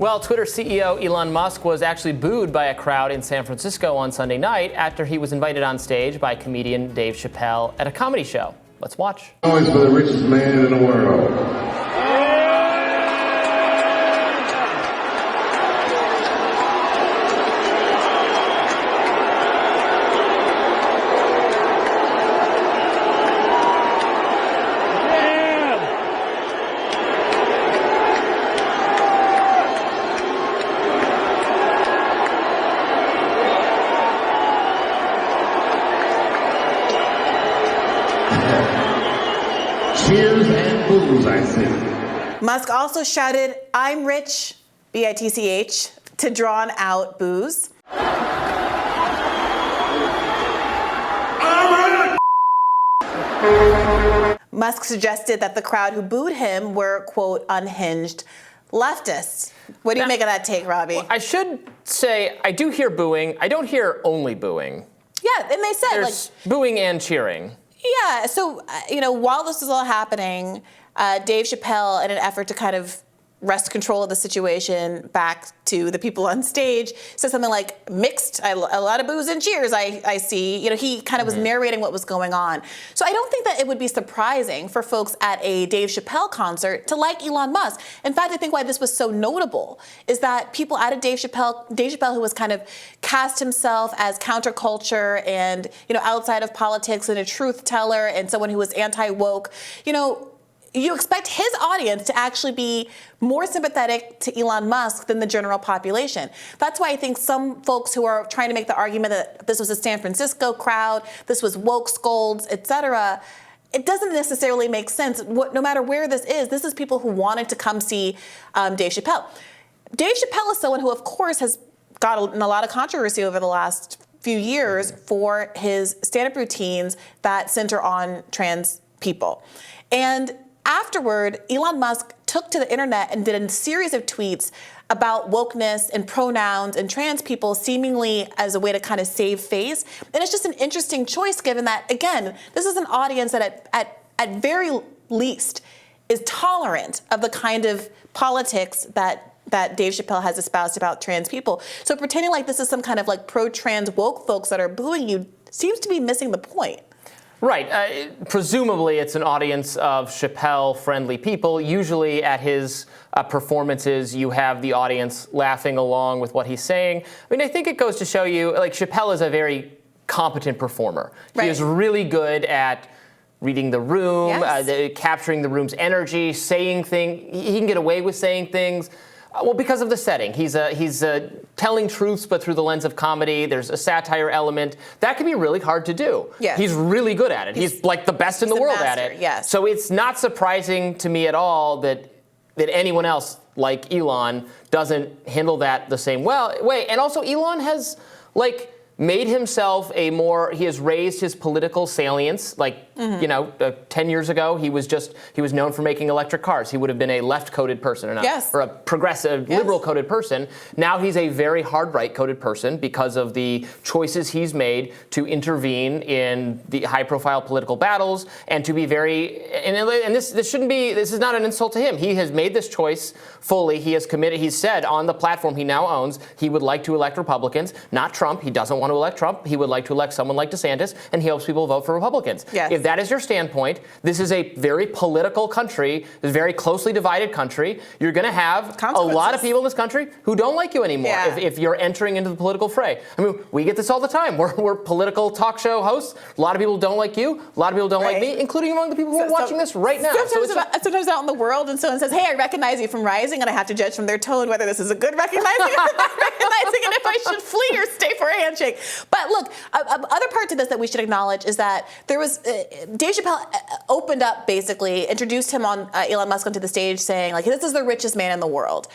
Well, Twitter CEO Elon Musk was actually booed by a crowd in San Francisco on Sunday night after he was invited on stage by comedian Dave Chappelle at a comedy show. Let's watch. Always for the richest man in the world. Cheers and booze, I see. Musk also shouted, "I'm rich," B-I-T-C-H, to drawn out boos. Musk suggested that the crowd who booed him were, quote, unhinged leftists. What do you make of that take, Robbie? Well, I should say I do hear booing. I don't hear only booing. Yeah, and they said, There's booing and cheering. Yeah, so, while this was all happening, Dave Chappelle, in an effort to kind of wrest control of the situation back to the people on stage, said something like, mixed, a lot of boos and cheers, I see. He kind of was narrating what was going on. So I don't think that it would be surprising for folks at a Dave Chappelle concert to like Elon Musk. In fact, I think why this was so notable is that people at a Dave Chappelle who was kind of cast himself as counterculture and, outside of politics and a truth teller and someone who was anti-woke, you expect his audience to actually be more sympathetic to Elon Musk than the general population. That's why I think some folks who are trying to make the argument that this was a San Francisco crowd, this was woke scolds, etc., it doesn't necessarily make sense. No matter where this is people who wanted to come see Dave Chappelle. Dave Chappelle is someone who, of course, has got in a lot of controversy over the last few years for his stand-up routines that center on trans people. And afterward, Elon Musk took to the internet and did a series of tweets about wokeness and pronouns and trans people, seemingly as a way to kind of save face. And it's just an interesting choice, given that, again, this is an audience that at very least is tolerant of the kind of politics that Dave Chappelle has espoused about trans people. So pretending like this is some kind of like pro-trans woke folks that are booing you seems to be missing the point. Right. Presumably, it's an audience of Chappelle-friendly people. Usually at his performances, you have the audience laughing along with what he's saying. I mean, I think it goes to show you, like, Chappelle is a very competent performer. Right. He is really good at reading the room, yes. Capturing the room's energy, saying things. He can get away with saying things. Well, because of the setting. He's telling truths, but through the lens of comedy. There's a satire element. That can be really hard to do. Yes. He's really good at it. He's like the best in the world master, at it. Yes. So it's not surprising to me at all that anyone else like Elon doesn't handle that the same way. And also Elon has, made himself he has raised his political salience. 10 years ago, he was known for making electric cars. He would have been a left-coded person or a progressive, liberal-coded person. Now he's a very hard right-coded person because of the choices he's made to intervene in the high-profile political battles and to be this is not an insult to him. He has made this choice fully. He has committed. He's said on the platform he now owns, he would like to elect Republicans, not Trump. He doesn't want to elect Trump. He would like to elect someone like DeSantis, and he hopes people vote for Republicans. Yes. If that is your standpoint, this is a very political country, a very closely divided country. You're going to have a lot of people in this country who don't like you anymore if you're entering into the political fray. I mean, we get this all the time. We're political talk show hosts. A lot of people don't like you. A lot of people don't like me, including among the people who are watching this right now. Sometimes out in the world, and someone says, "Hey, I recognize you from Rising," and I have to judge from their tone whether this is a good recognizing or bad recognizing, and if I should flee or stay for a handshake. But look, other part to this that we should acknowledge is that there was Dave Chappelle opened up, basically introduced him on Elon Musk onto the stage, saying this is the richest man in the world.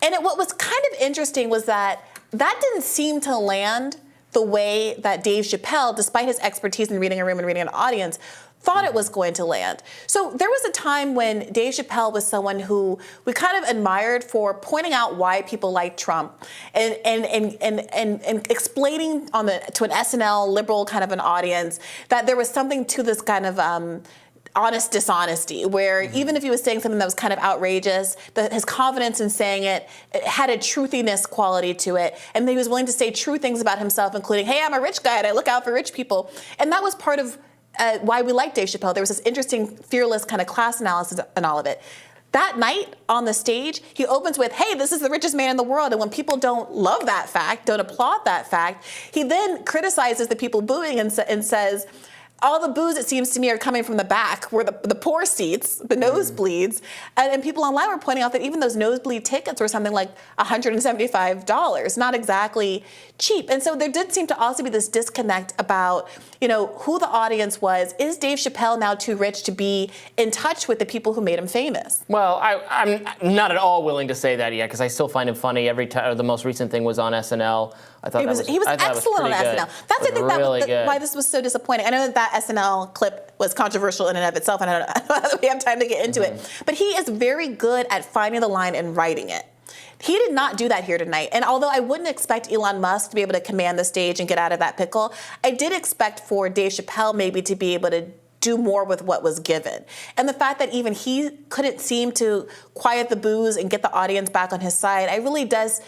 And what was kind of interesting was that didn't seem to land the way that Dave Chappelle, despite his expertise in reading a room and reading an audience, thought it was going to land. So there was a time when Dave Chappelle was someone who we kind of admired for pointing out why people like Trump and explaining to an SNL liberal kind of an audience that there was something to this kind of honest dishonesty, where even if he was saying something that was kind of outrageous, his confidence in saying it had a truthiness quality to it, and he was willing to say true things about himself, including, hey, I'm a rich guy and I look out for rich people. And that was part of why we liked Dave Chappelle. There was this interesting, fearless kind of class analysis in all of it. That night on the stage, he opens with, hey, this is the richest man in the world. And when people don't love that fact, don't applaud that fact, he then criticizes the people booing and says, all the boos, it seems to me, are coming from the back, where the poor seats, the nosebleeds. And people online were pointing out that even those nosebleed tickets were something like $175, not exactly cheap. And so there did seem to also be this disconnect about, who the audience was. Is Dave Chappelle now too rich to be in touch with the people who made him famous? Well, I'm not at all willing to say that yet, because I still find him funny every time. The most recent thing was on SNL. I thought he was excellent on SNL. That's I think really why this was so disappointing. I know that SNL clip was controversial in and of itself, and I don't know that we have time to get into it. But he is very good at finding the line and writing it. He did not do that here tonight. And although I wouldn't expect Elon Musk to be able to command the stage and get out of that pickle, I did expect for Dave Chappelle maybe to be able to do more with what was given. And the fact that even he couldn't seem to quiet the boos and get the audience back on his side, I really does,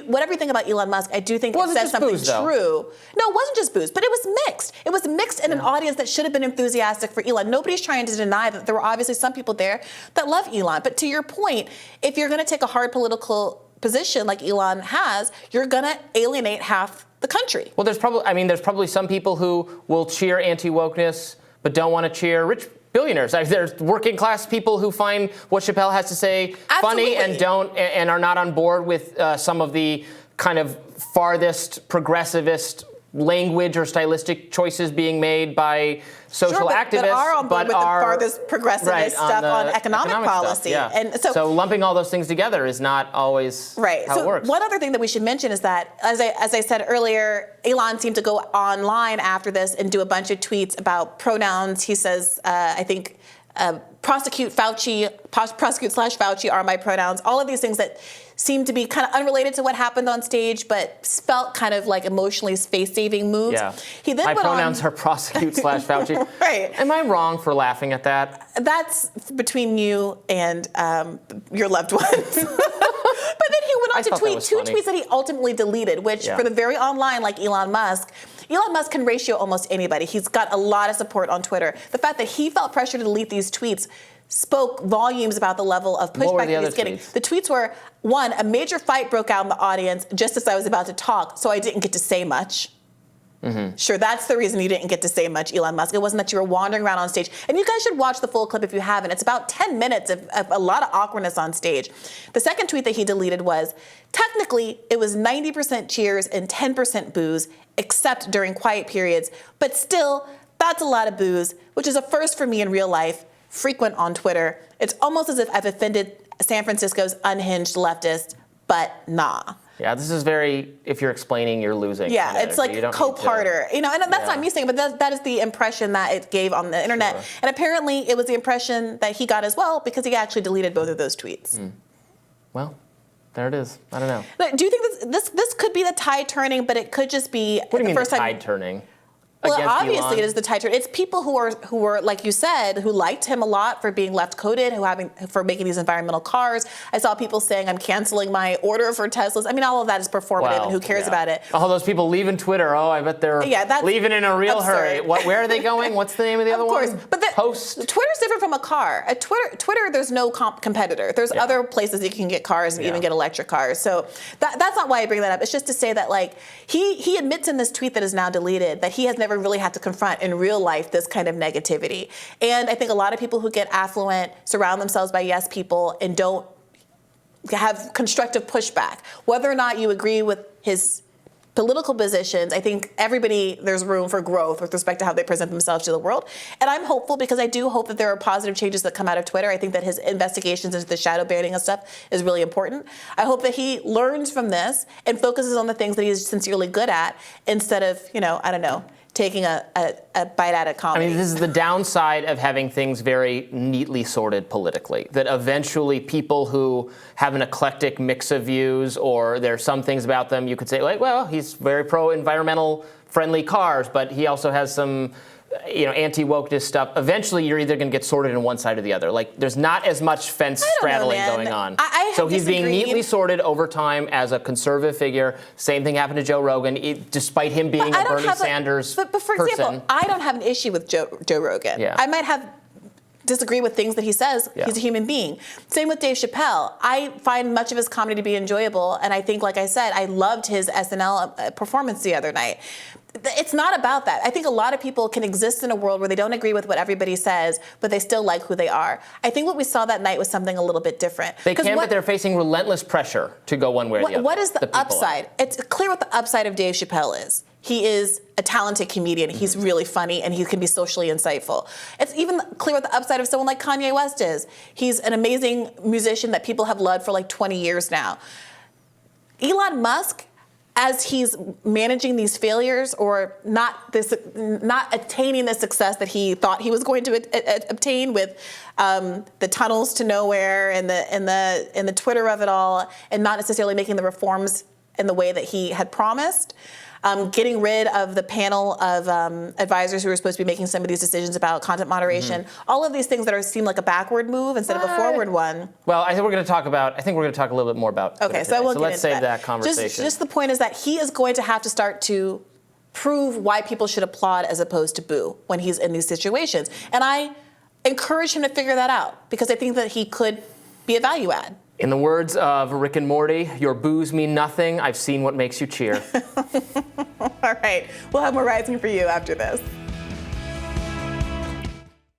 whatever you think about Elon Musk, I do think it says something true. No, it wasn't just boos, but it was mixed. It was mixed in an audience that should have been enthusiastic for Elon. Nobody's trying to deny that there were obviously some people there that love Elon. But to your point, if you're going to take a hard political position like Elon has, you're going to alienate half the country. Well, there's probably some people who will cheer anti-wokeness but don't want to cheer rich billionaires. There's working class people who find what Chappelle has to say funny and are not on board with some of the kind of farthest progressivist language or stylistic choices being made by social activists, but are on board with the farthest progressivist stuff on economic policy. Stuff, yeah. And so lumping all those things together is not always how it works. One other thing that we should mention is that, as I said earlier, Elon seemed to go online after this and do a bunch of tweets about pronouns. He says, I think, prosecute Fauci are my pronouns. All of these things that seem to be kind of unrelated to what happened on stage, but felt kind of like emotionally space-saving moves. Yeah. He then my pronouns are prosecute /Fauci. Right. Am I wrong for laughing at that? That's between you and your loved ones. But then he went on to tweet two tweets that he ultimately deleted, which for the very online, like Elon Musk can ratio almost anybody. He's got a lot of support on Twitter. The fact that he felt pressure to delete these tweets spoke volumes about the level of pushback he was getting. The tweets were, one, a major fight broke out in the audience just as I was about to talk, so I didn't get to say much. Mm-hmm. Sure, that's the reason you didn't get to say much, Elon Musk. It wasn't that you were wandering around on stage. And you guys should watch the full clip if you haven't. It's about 10 minutes of a lot of awkwardness on stage. The second tweet that he deleted was, technically, it was 90% cheers and 10% boos, except during quiet periods. But still, that's a lot of boos, which is a first for me in real life, frequent on Twitter. It's almost as if I've offended San Francisco's unhinged leftist, but nah. Yeah, this is very, if you're explaining, you're losing. Yeah, it's like Cope harder. And that's not me saying, but that is the impression that it gave on the internet. Sure. And apparently it was the impression that he got as well, because he actually deleted both of those tweets. Well, there it is. I don't know. Do you think this could be the tide turning, but it could just be what do you mean the tide turning? Well, obviously it is the tide turn. It's people who were, like you said, who liked him a lot for being left-coded, for making these environmental cars. I saw people saying, I'm canceling my order for Teslas. I mean, all of that is performative, and who cares about it? All those people leaving Twitter, I bet they're leaving in a real hurry. Where are they going? What's the name of the other one? Of course. But Post. Twitter's different from a car. At Twitter, there's no competitor. There's other places you can get cars and even get electric cars. So that's not why I bring that up. It's just to say that, like, he admits in this tweet that is now deleted that he has never really had to confront in real life this kind of negativity. And I think a lot of people who get affluent surround themselves by yes people and don't have constructive pushback. Whether or not you agree with his political positions, I think there's room for growth with respect to how they present themselves to the world. And I'm hopeful, because I do hope that there are positive changes that come out of Twitter. I think that his investigations into the shadow banning and stuff is really important. I hope that he learns from this and focuses on the things that he's sincerely good at, instead of, taking a bite out of comedy. I mean, this is the downside of having things very neatly sorted politically, that eventually people who have an eclectic mix of views, or there's some things about them you could say, like, well, he's very pro-environmental friendly cars, but he also has some anti-wokeness stuff, eventually you're either going to get sorted in one side or the other. Like, there's not as much fence straddling going on. So he's being neatly sorted over time as a conservative figure. Same thing happened to Joe Rogan, despite him being a Bernie Sanders but for person. example, I don't have an issue with Joe Rogan. Yeah. I might disagree with things that he says. Yeah. He's a human being. Same with Dave Chappelle. I find much of his comedy to be enjoyable, and I think, like I said, I loved his SNL performance the other night. It's not about that. I think a lot of people can exist in a world where they don't agree with what everybody says, but they still like who they are. I think what we saw that night was something a little bit different. They can, but they're facing relentless pressure to go one way or the other. What is the upside? It's clear what the upside of Dave Chappelle is. He is a talented comedian. He's really funny, and he can be socially insightful. It's even clear what the upside of someone like Kanye West is. He's an amazing musician that people have loved for like 20 years now. Elon Musk, as he's managing these failures or not attaining the success that he thought he was going to obtain with the tunnels to nowhere and the Twitter of it all, and not necessarily making the reforms in the way that he had promised. Getting rid of the panel of advisors who were supposed to be making some of these decisions about content moderation, all of these things that seem like a backward move instead of a forward one. Well, I think we're going to talk a little bit more about. Okay, so let's save that conversation. Just the point is that he is going to have to start to prove why people should applaud as opposed to boo when he's in these situations, and I encourage him to figure that out because I think that he could be a value add. In the words of Rick and Morty, your boos mean nothing. I've seen what makes you cheer. All right. We'll have more Rising for you after this.